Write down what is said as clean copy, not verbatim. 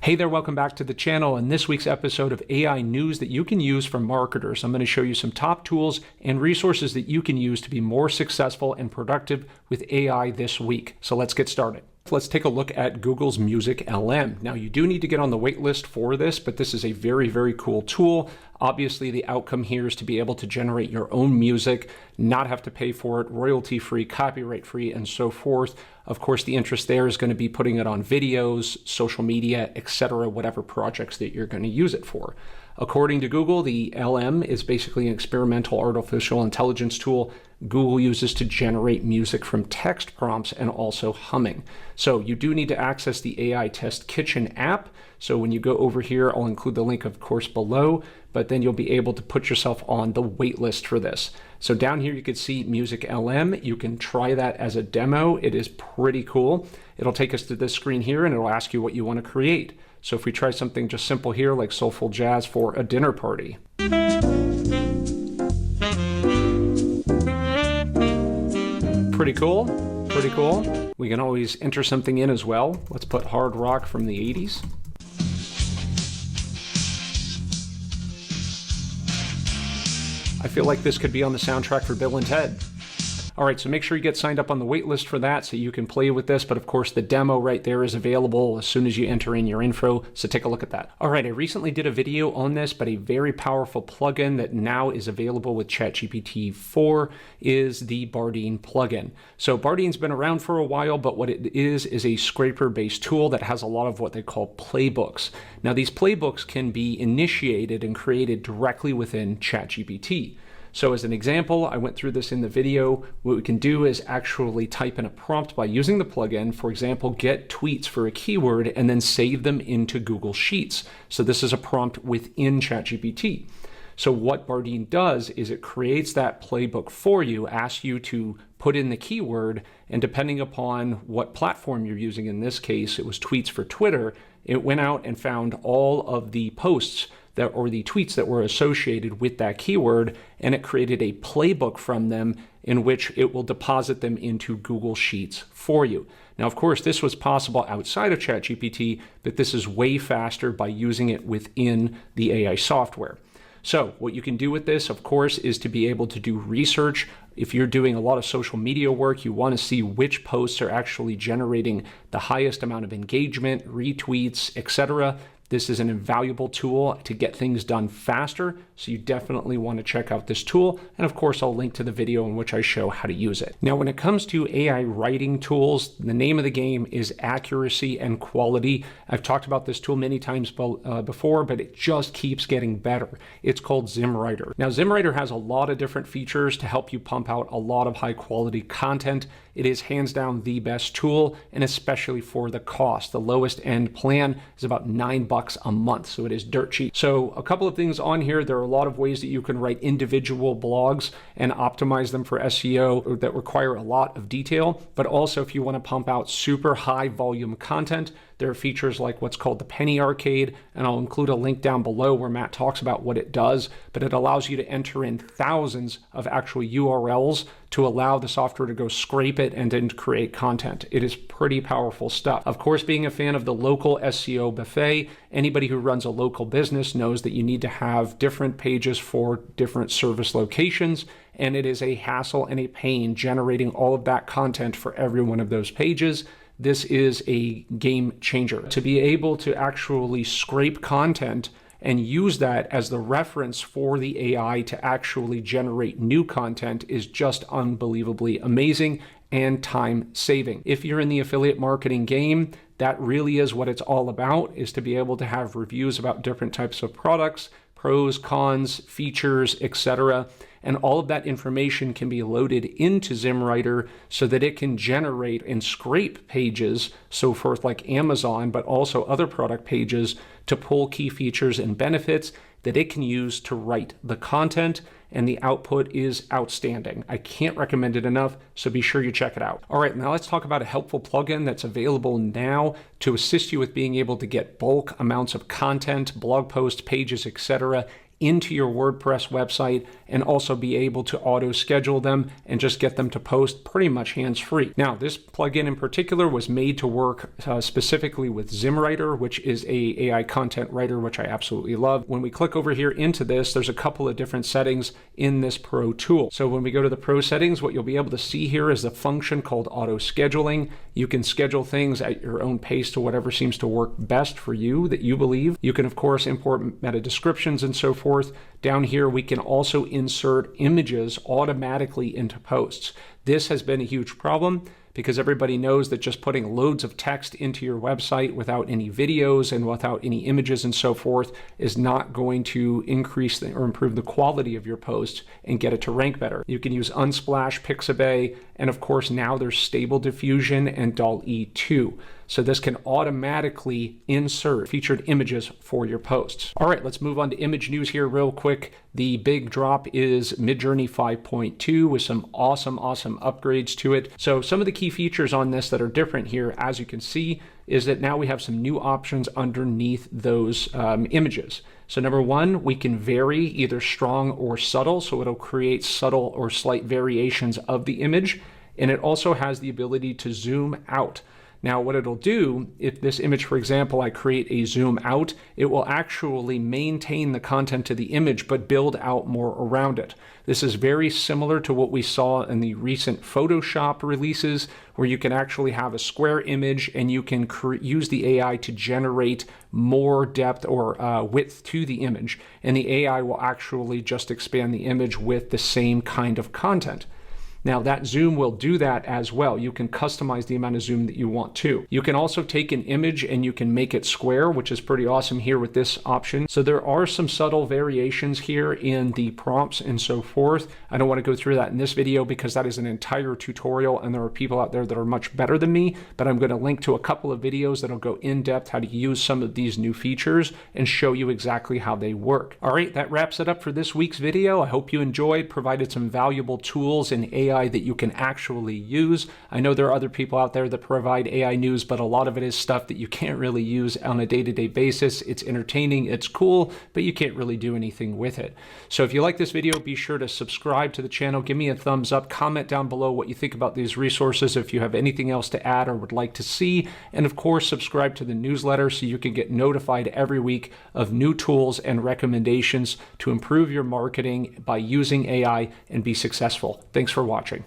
Hey there, welcome back to the channel. In this week's episode of AI news that you can use for marketers, I'm going to show you some top tools and resources that you can use to be more successful and productive with AI this week. So let's get started. Let's take a look at Google's Music LM. Now, you do need to get on the wait list for this, but this is a very, very cool tool. Obviously, the outcome here is to be able to generate your own music, not have to pay for it, royalty-free, copyright-free, and so forth. Of course, the interest there is going to be putting it on videos, social media, etc., whatever projects that you're going to use it for. According to Google, the LM is basically an experimental artificial intelligence tool Google uses to generate music from text prompts and also humming. So you do need to access the AI Test Kitchen app. So when you go over here, I'll include the link, of course, below, but then you'll be able to put yourself on the wait list for this. So down here, you can see Music LM. You can try that as a demo. It is pretty cool. It'll take us to this screen here and it'll ask you what you want to create. So if we try something just simple here, like soulful jazz for a dinner party. Pretty cool, pretty cool. We can always enter something in as well. Let's put hard rock from the 80s. I feel like this could be on the soundtrack for Bill and Ted. All right, so make sure you get signed up on the wait list for that so you can play with this. But of course, the demo right there is available as soon as you enter in your info. So take a look at that. All right, I recently did a video on this, but a very powerful plugin that now is available with ChatGPT 4 is the Bardeen plugin. So Bardeen's been around for a while, but what it is a scraper-based tool that has a lot of what they call playbooks. Now, these playbooks can be initiated and created directly within ChatGPT. So as an example, I went through this in the video. What we can do is actually type in a prompt by using the plugin. For example, get tweets for a keyword and then save them into Google Sheets. So this is a prompt within ChatGPT. So what Bardeen does is it creates that playbook for you, asks you to put in the keyword, and depending upon what platform you're using, in this case, it was tweets for Twitter, it went out and found all of the posts or the tweets that were associated with that keyword, and it created a playbook from them in which it will deposit them into Google Sheets for you. Now, of course, this was possible outside of ChatGPT, but this is way faster by using it within the AI software. So what you can do with this, of course, is to be able to do research. If you're doing a lot of social media work, you want to see which posts are actually generating the highest amount of engagement, retweets, etc. This is an invaluable tool to get things done faster, so you definitely want to check out this tool. And of course, I'll link to the video in which I show how to use it. Now, when it comes to AI writing tools, the name of the game is accuracy and quality. I've talked about this tool many times before, but it just keeps getting better. It's called Zimmwriter. Now, Zimmwriter has a lot of different features to help you pump out a lot of high quality content. It is hands down the best tool, and especially for the cost. The lowest end plan is about $9 a month, so it is dirt cheap. So a couple of things on here. There are a lot of ways that you can write individual blogs and optimize them for SEO that require a lot of detail. But also, if you want to pump out super high volume content, there are features like what's called the Penny Arcade, and I'll include a link down below where Matt talks about what it does, but it allows you to enter in thousands of actual URLs to allow the software to go scrape it and then create content. It is pretty powerful stuff. Of course, being a fan of the local SEO buffet, anybody who runs a local business knows that you need to have different pages for different service locations, and it is a hassle and a pain generating all of that content for every one of those pages. This is a game changer. To be able to actually scrape content and use that as the reference for the AI to actually generate new content is just unbelievably amazing and time saving. If you're in the affiliate marketing game, that really is what it's all about, is to be able to have reviews about different types of products, pros, cons, features, etc. And all of that information can be loaded into Zimmwriter so that it can generate and scrape pages, so forth, like Amazon, but also other product pages, to pull key features and benefits that it can use to write the content, and the output is outstanding. I can't recommend it enough, so be sure you check it out. All right, now let's talk about a helpful plugin that's available now to assist you with being able to get bulk amounts of content, blog posts, pages, etc., into your WordPress website and also be able to auto schedule them and just get them to post pretty much hands-free. Now, this plugin in particular was made to work specifically with Zimmwriter, which is a AI content writer, which I absolutely love. When we click over here into this, there's a couple of different settings in this Pro tool. So when we go to the Pro settings, what you'll be able to see here is a function called auto scheduling. You can schedule things at your own pace to whatever seems to work best for you that you believe. You can, of course, import meta descriptions and so forth. Down here, we can also insert images automatically into posts. This has been a huge problem because everybody knows that just putting loads of text into your website without any videos and without any images and so forth is not going to increase or improve the quality of your post and get it to rank better. You can use Unsplash, Pixabay, and of course now there's Stable Diffusion and DALL-E 2. So this can automatically insert featured images for your posts. All right, let's move on to image news here real quick. The big drop is MidJourney 5.2 with some awesome upgrades to it. So some of the key features on this that are different here, as you can see, is that now we have some new options underneath those images. So number one, we can vary either strong or subtle. So it'll create subtle or slight variations of the image. And it also has the ability to zoom out. Now what it'll do, if this image, for example, I create a zoom out, it will actually maintain the content of the image, but build out more around it. This is very similar to what we saw in the recent Photoshop releases, where you can actually have a square image and you can use the AI to generate more depth or width to the image. And the AI will actually just expand the image with the same kind of content. Now that zoom will do that as well. You can customize the amount of zoom that you want to. You can also take an image and you can make it square, which is pretty awesome here with this option. So there are some subtle variations here in the prompts and so forth. I don't want to go through that in this video because that is an entire tutorial and there are people out there that are much better than me, but I'm going to link to a couple of videos that'll go in depth how to use some of these new features and show you exactly how they work. All right, that wraps it up for this week's video. I hope you enjoyed, provided some valuable tools in AI that you can actually use. I know there are other people out there that provide AI news, but a lot of it is stuff that you can't really use on a day-to-day basis. It's entertaining, it's cool, but you can't really do anything with it. So if you like this video, be sure to subscribe to the channel, give me a thumbs up, comment down below what you think about these resources if you have anything else to add or would like to see, and of course subscribe to the newsletter so you can get notified every week of new tools and recommendations to improve your marketing by using AI and be successful. Thanks for watching.